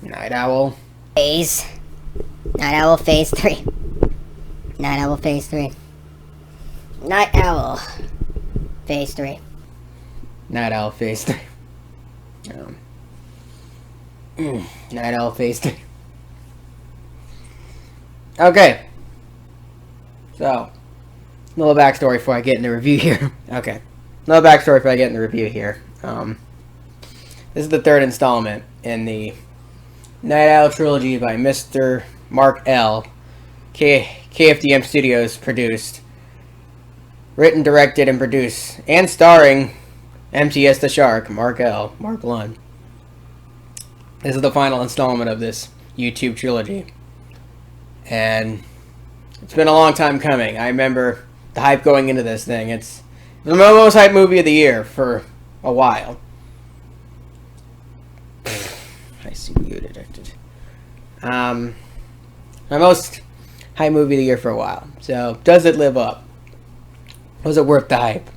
Night Owl. Phase. Night Owl Phase 3. Night Owl Phase 3. Night Owl Phase 3. Night Owl Phase 3. Night Owl Phase 3. Okay. So, a little backstory before I get in the review here. Okay. A little backstory before I get in the review here. This is the third installment in the Night Owl Trilogy by Mr. Mark L. KFDM Studios produced. Written, directed, and produced. And starring MTS the Shark, Mark L. Mark Lund. This is the final installment of this YouTube trilogy. And it's been a long time coming. I remember the hype going into this thing. It's the most hyped movie of the year for a while. I see you detected. My most hyped movie of the year for a while. So, does it live up? Was it worth the hype?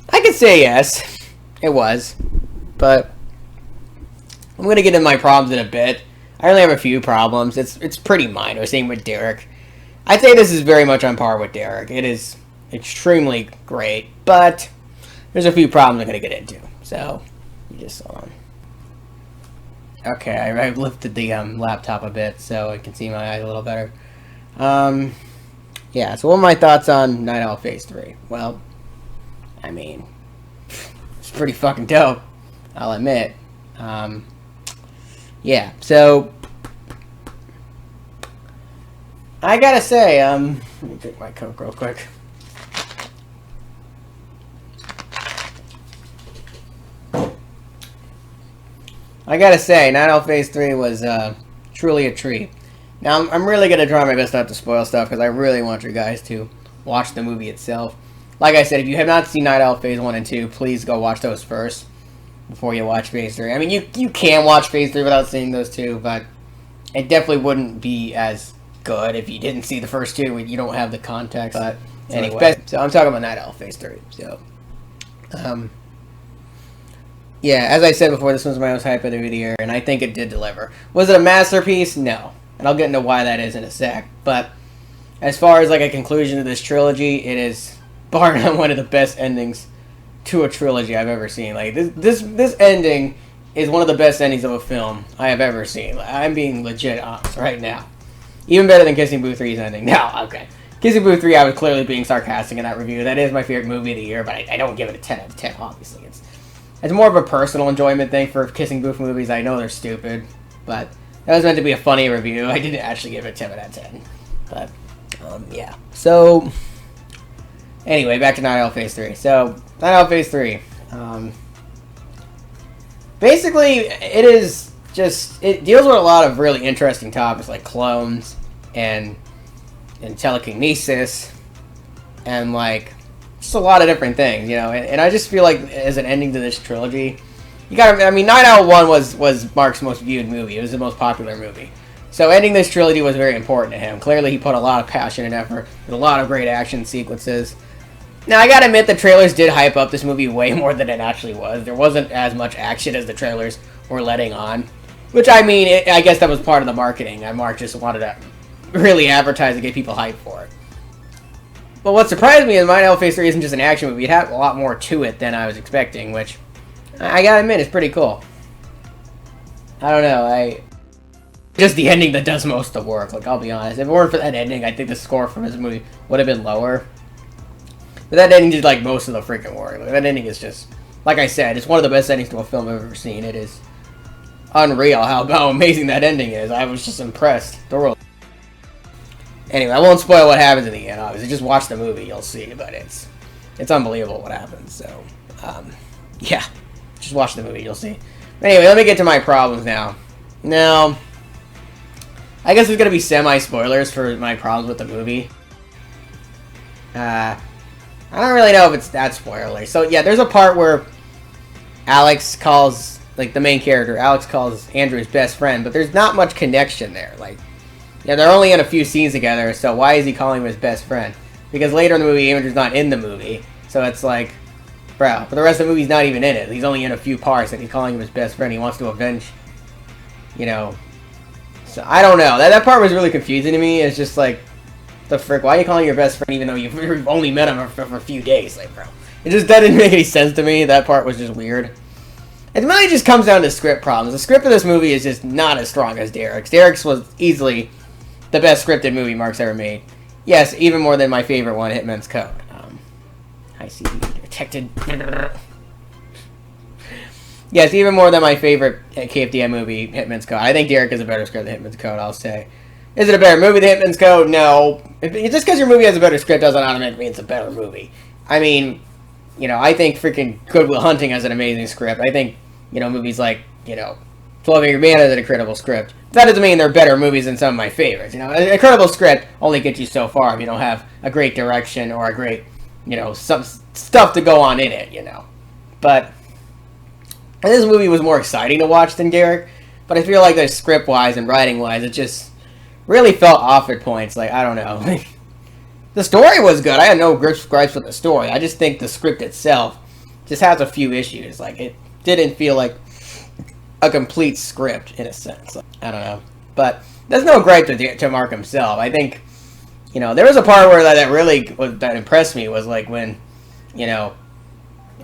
I could say yes. It was. But I'm going to get into my problems in a bit. I only have a few problems. It's pretty minor. Same with Derek. I'd say this is very much on par with Derek. It is extremely great, but there's a few problems I'm going to get into. So, you just hold on. Okay, I lifted the laptop a bit so I can see my eyes a little better. Yeah, so what are my thoughts on Night Owl Phase 3? Well, I mean, it's pretty fucking dope, I'll admit. Yeah, so I gotta say, let me drink my Coke real quick. I gotta say, Night Owl Phase 3 was truly a treat. Now, I'm really gonna try my best not to spoil stuff because I really want you guys to watch the movie itself. Like I said, if you have not seen Night Owl Phase 1 and 2, please go watch those first before you watch Phase 3. I mean, you can watch Phase 3 without seeing those two, but it definitely wouldn't be as good if you didn't see the first two and you don't have the context. But anyway, so I'm talking about Night Owl Phase 3. So, yeah, as I said before, this was my most hype of the video, and I think it did deliver. Was it a masterpiece? No. And I'll get into why that is in a sec. But as far as like a conclusion to this trilogy, it is bar none one of the best endings to a trilogy I've ever seen. Like this ending is one of the best endings of a film I have ever seen. I'm being legit honest right now. Even better than Kissing Booth 3's ending. Now, okay. Kissing Booth 3, I was clearly being sarcastic in that review. That is my favorite movie of the year, but I don't give it a 10 out of 10, obviously. It's more of a personal enjoyment thing for Kissing Booth movies. I know they're stupid, but that was meant to be a funny review. I didn't actually give it a 10 out of 10. But, yeah. So, anyway, back to Night Owl Phase 3. So, Night Owl Phase 3. Basically, it is just... It deals with a lot of really interesting topics like clones and telekinesis and, like, just a lot of different things, you know. And I just feel like as an ending to this trilogy... You gotta, I mean, Night Owl 1 was Mark's most viewed movie. It was the most popular movie. So ending this trilogy was very important to him. Clearly, he put a lot of passion and effort with a lot of great action sequences. Now, I gotta admit, the trailers did hype up this movie way more than it actually was. There wasn't as much action as the trailers were letting on. Which, I mean, I guess that was part of the marketing. Mark just wanted to really advertise and get people hyped for it. But what surprised me is Night Owl Phase 3 isn't just an action movie. It had a lot more to it than I was expecting, which... I gotta admit, it's pretty cool. I don't know, just the ending that does most of the work, like, I'll be honest. If it weren't for that ending, I think the score from this movie would have been lower. But that ending did, like, most of the freaking work. Like, that ending is just, like I said, it's one of the best endings to a film I've ever seen. It is unreal how amazing that ending is. I was just impressed. Thoroughly. Anyway, I won't spoil what happens in the end, obviously. Just watch the movie, you'll see, but it's unbelievable what happens, so, yeah. Just watch the movie, you'll see. Anyway, let me get to my problems now. Now, I guess there's going to be semi-spoilers for my problems with the movie. I don't really know if it's that spoiler. So, yeah, there's a part where Alex calls, like, the main character, Alex calls Andrew his best friend, but there's not much connection there. Like, yeah, they're only in a few scenes together, so why is he calling him his best friend? Because later in the movie, Andrew's not in the movie, so it's like... Bro, for the rest of the movie, he's not even in it. He's only in a few parts, and he's calling him his best friend. He wants to avenge you know. So I don't know. That part was really confusing to me. It's just like, the frick, why are you calling your best friend even though you've only met him for a few days? Like, bro, it just that didn't make any sense to me. That part was just weird. It really just comes down to script problems. The script of this movie is just not as strong as Derek's. Derek's was easily the best scripted movie Mark's ever made. Yes, even more than my favorite one, Hitman's Code. I see detected. Yes, even more than my favorite KFDM movie, Hitman's Code. I think Derek is a better script than Hitman's Code, I'll say. Is it a better movie than Hitman's Code? No. Just because your movie has a better script doesn't automatically mean it's a better movie. I mean, you know, I think freaking Good Will Hunting has an amazing script. I think, you know, movies like, you know, 12 Angry Men has an incredible script. That doesn't mean they're better movies than some of my favorites. You know, an incredible script only gets you so far if you don't have a great direction or a great, you know, some stuff to go on in it, you know. But this movie was more exciting to watch than Derek. But I feel like the script-wise and writing-wise, it just really felt off at points. Like, I don't know. The story was good. I had no gripes with the story. I just think the script itself just has a few issues. Like, it didn't feel like a complete script, in a sense. Like, I don't know. But there's no gripe to Mark himself. I think, you know, there was a part where that really that impressed me was like when, you know,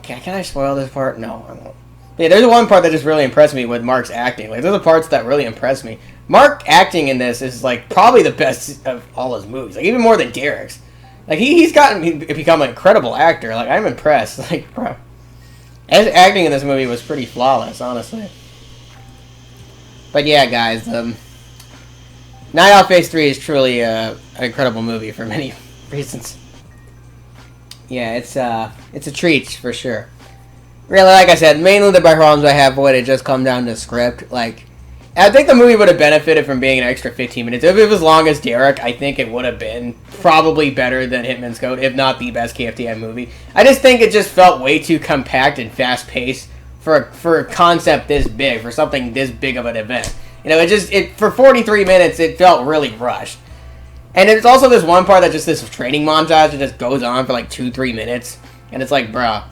can I spoil this part? No, I won't. Yeah, there's one part that just really impressed me with Mark's acting. Like, there's the parts that really impressed me. Mark acting in this is, like, probably the best of all his movies. Like, even more than Derek's. Like, he's become an incredible actor. Like, I'm impressed. Like, bro. His acting in this movie was pretty flawless, honestly. But, yeah, guys, Night Owl Phase 3 is truly an incredible movie for many reasons. Yeah, it's a treat, for sure. Really, like I said, mainly the problems I have with it just come down to script. Like, I think the movie would have benefited from being an extra 15 minutes. If it was as long as Derek, I think it would have been probably better than Hitman's Code, if not the best KFDM movie. I just think it just felt way too compact and fast-paced for a concept this big, for something this big of an event. You know, for 43 minutes, it felt really rushed. And it's also this one part that just this training montage that just goes on for like 2-3 minutes. And it's like, bruh,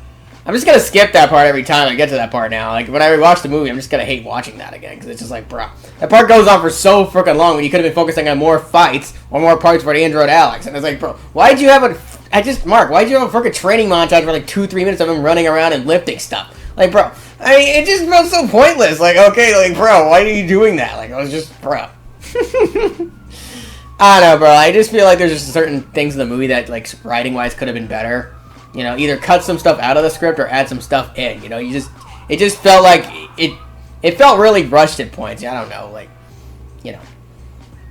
I'm just going to skip that part every time I get to that part now. Like, when I rewatch the movie, I'm just going to hate watching that again. Because it's just like, bruh, that part goes on for so freaking long when you could have been focusing on more fights or more parts for the Android Alex. And it's like, bro, why'd you have why'd you have a freaking training montage for like 2-3 minutes of him running around and lifting stuff? Like, bro, I mean, it just felt so pointless. Like, okay, like, bro, why are you doing that? Like, I was just, bro. I don't know, bro. I just feel like there's just certain things in the movie that, like, writing-wise could have been better. You know, either cut some stuff out of the script or add some stuff in. You know, it just felt like it felt really rushed at points. I don't know, like, you know.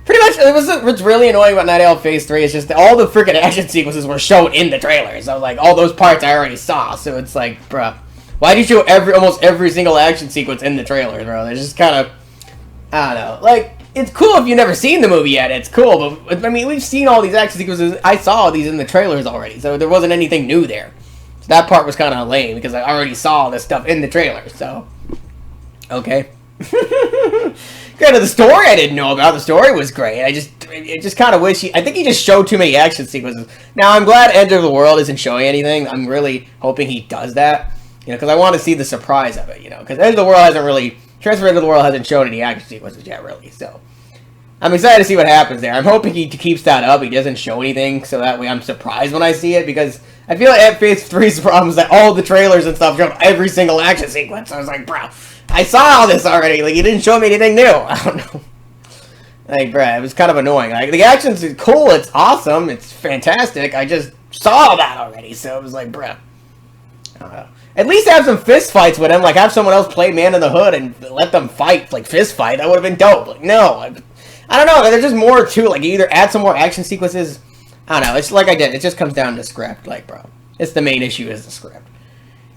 Pretty much, what's really annoying about Night Owl Phase 3 is just that all the freaking action sequences were shown in the trailers. So, like, all those parts I already saw. So it's like, bruh, why do you show almost every single action sequence in the trailers, bro? It's just kind of, I don't know. Like, it's cool if you've never seen the movie yet. It's cool, but I mean, we've seen all these action sequences. I saw these in the trailers already, so there wasn't anything new there. So that part was kind of lame because I already saw this stuff in the trailer. So, okay. Granted, the story I didn't know about. The story was great. I just kind of wish I think he just showed too many action sequences. Now, I'm glad End of the World isn't showing anything. I'm really hoping he does that, you know, because I want to see the surprise of it, you know, because End of the World hasn't really. Transfer Into the World hasn't shown any action sequences yet, really, so I'm excited to see what happens there. I'm hoping he keeps that up. He doesn't show anything, so that way I'm surprised when I see it, because I feel like Phase 3's problem is that all the trailers and stuff showed every single action sequence. I was like, bro, I saw all this already. Like, you didn't show me anything new. I don't know. Like, bro, it was kind of annoying. Like, the action's cool. It's awesome. It's fantastic. I just saw that already, so it was like, bro, I don't know. At least have some fist fights with him. Like, have someone else play Man in the Hood and let them fight, like, fist fight. That would have been dope. Like, no. I don't know. There's just more to it. Like, you either add some more action sequences. I don't know. It's like I did. It just comes down to script. Like, bro. It's the main issue is the script.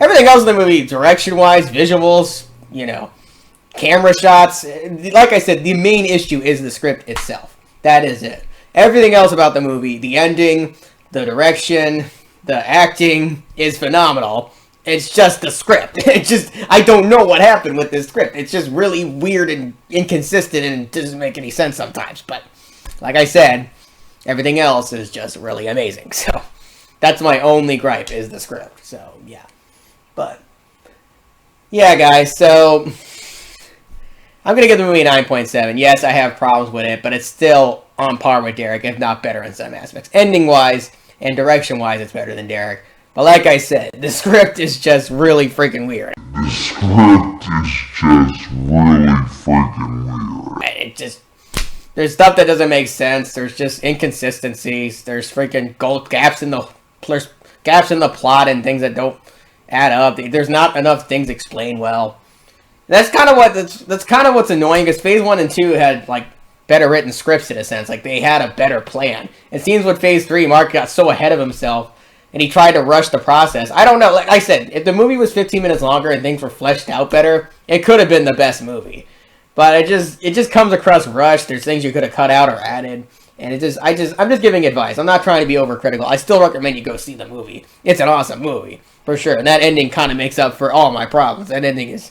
Everything else in the movie, direction-wise, visuals, you know, camera shots. Like I said, the main issue is the script itself. That is it. Everything else about the movie, the ending, the direction, the acting is phenomenal. It's just the script. It's just, I don't know what happened with this script. It's just really weird and inconsistent and doesn't make any sense sometimes. But, like I said, everything else is just really amazing. So, that's my only gripe is the script. So, yeah. But, yeah, guys. So, I'm gonna give the movie a 9.7. Yes, I have problems with it, but it's still on par with Derek, if not better in some aspects. Ending-wise and direction-wise, it's better than Derek. But like I said, the script is just really freaking weird. The script is just really freaking weird. It just... There's stuff that doesn't make sense. There's just inconsistencies. There's freaking gaps in the plot and things that don't add up. There's not enough things explained well. That's kind of what's annoying, because Phase 1 and 2 had like better written scripts in a sense. Like they had a better plan. It seems with Phase 3, Mark got so ahead of himself and he tried to rush the process. I don't know. Like I said, if the movie was 15 minutes longer and things were fleshed out better, it could have been the best movie. But it just comes across rushed. There's things you could have cut out or added, and I'm just giving advice. I'm not trying to be overcritical. I still recommend you go see the movie. It's an awesome movie for sure, and that ending kind of makes up for all my problems. That ending is,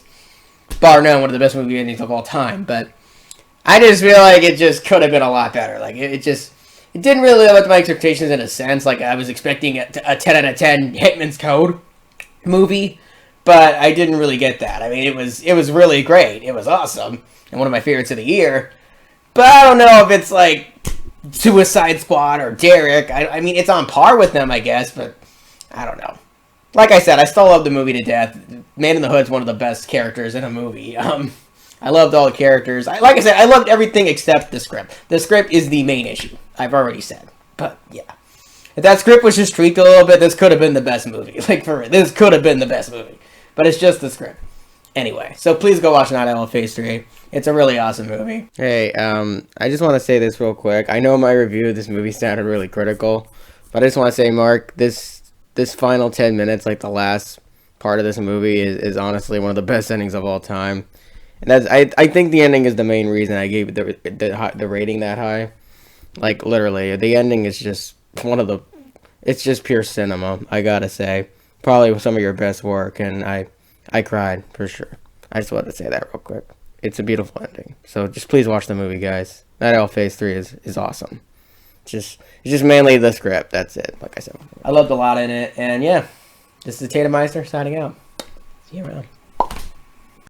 bar none, one of the best movie endings of all time. But I just feel like it just could have been a lot better. Like it didn't really live up to my expectations in a sense. Like I was expecting a 10 out of 10 Hitman's Code movie, but I didn't really get that. I mean, it was really great. It was awesome. And one of my favorites of the year. But I don't know if it's like Suicide Squad or Derek. I mean, it's on par with them, I guess, but I don't know. Like I said, I still love the movie to death. Man in the Hood's one of the best characters in a movie. I loved all the characters. Like I said, I loved everything except the script. The script is the main issue. I've already said. But, yeah. If that script was just tweaked a little bit, this could have been the best movie. Like, for real. This could have been the best movie. But it's just the script. Anyway, so please go watch Night Owl Phase 3. It's a really awesome movie. Hey, I just want to say this real quick. I know my review of this movie sounded really critical, but I just want to say, Mark, this final 10 minutes, like the last part of this movie, is honestly one of the best endings of all time. And I think the ending is the main reason I gave the rating that high. Like, literally, the ending is just it's just pure cinema, I gotta say. Probably some of your best work, and I cried, for sure. I just wanted to say that real quick. It's a beautiful ending. So just please watch the movie, guys. Night Owl Phase 3 is awesome. It's just mainly the script. That's it, like I said. I loved a lot in it. And yeah, this is the TheTatermeister signing out. See you around.